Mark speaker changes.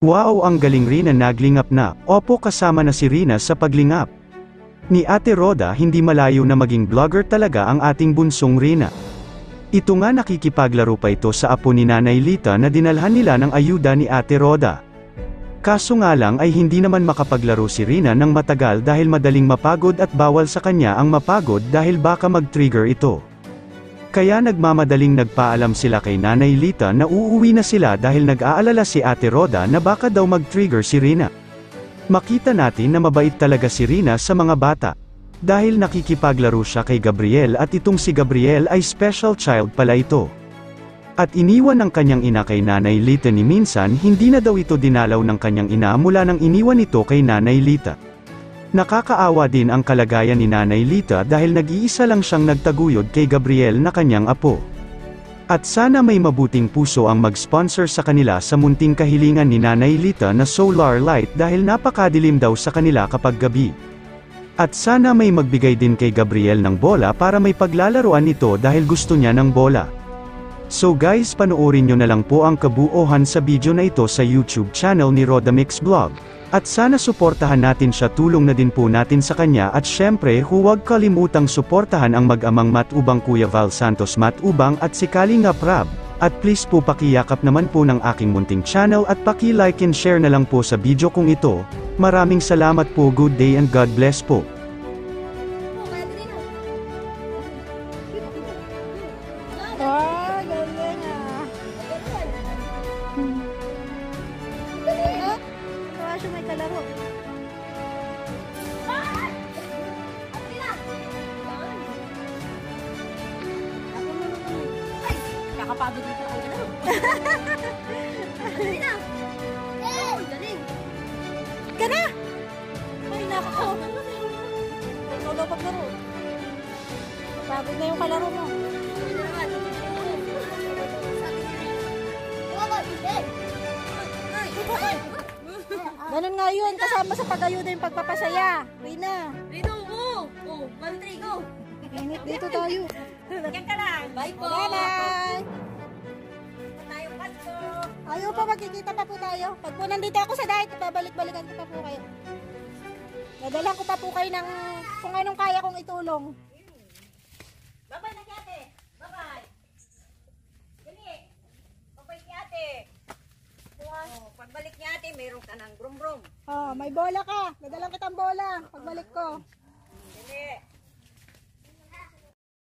Speaker 1: Wow, ang galing Rina, naglingap na. Opo, kasama na si Rina sa paglingap ni Ate Roda. Hindi malayo na maging vlogger talaga ang ating bunsong Rina. Ito nga, nakikipaglaro pa ito sa apo ni Nanay Lita na dinalhan nila ng ayuda ni Ate Roda. Kaso nga lang ay hindi naman makapaglaro si Rina ng matagal dahil madaling mapagod at bawal sa kanya ang mapagod dahil baka mag-trigger ito. Kaya nagmamadaling nagpaalam sila kay Nanay Lita na uuwi na sila dahil nag-aalala si Ate Roda na baka daw mag-trigger si Rina. Makita natin na mabait talaga si Rina sa mga bata. Dahil nakikipaglaro siya kay Gabriel at itong si Gabriel ay special child pala ito. At iniwan ng kanyang ina kay Nanay Lita ni minsan hindi na daw ito dinalaw ng kanyang ina mula nang iniwan ito kay Nanay Lita. Nakakaawa din ang kalagayan ni Nanay Lita dahil nag-iisa lang siyang nagtaguyod kay Gabriel na kanyang apo. At sana may mabuting puso ang mag-sponsor sa kanila sa munting kahilingan ni Nanay Lita na solar light dahil napakadilim daw sa kanila kapag gabi. At sana may magbigay din kay Gabriel ng bola para may paglalaroan ito dahil gusto niya ng bola. So guys, panoorin nyo na lang po ang kabuuhan sa video na ito sa YouTube channel ni Rodamix Vlog. At sana suportahan natin siya, tulong na din po natin sa kanya at syempre huwag kalimutang suportahan ang mag-amang Matubang Kuya Val Santos Matubang at si Kalinga Prab. At please po pakiyakap naman po ng aking munting channel at paki-like and share na lang po sa video kong ito. Maraming salamat po, good day and God bless po.
Speaker 2: May kalaro. Ay, kakapagod dito ako na. Dali na. Oh, galing. Ka na. Ay, nako. Ikaw daw paglaro. Pagod na yung kalaro mo. Ganun nga yun, kasama sa pag-ayuda yung pagpapasaya. Rina.
Speaker 3: Rino, go! Oh, 1-3, go!
Speaker 2: Init dito tayo.
Speaker 3: Lagyan ka lang. Bye po!
Speaker 2: Bye-bye!
Speaker 3: Tayong pasko!
Speaker 2: Ayaw pa, magkikita pa po tayo. Pag po nandito ako sa diet, babalik-balikan ko pa po kayo. Nadalang ko pa po kayo ng kung anong kaya kong itulong.
Speaker 3: Bye-bye na kate! Bye-bye! Dali! Bye-bye ki ate! Oh, pagbalik ni ate, mayroon ka ng brum-brum.
Speaker 2: Oh, may bola ka. Nadalang kitang bola. Pagbalik ko.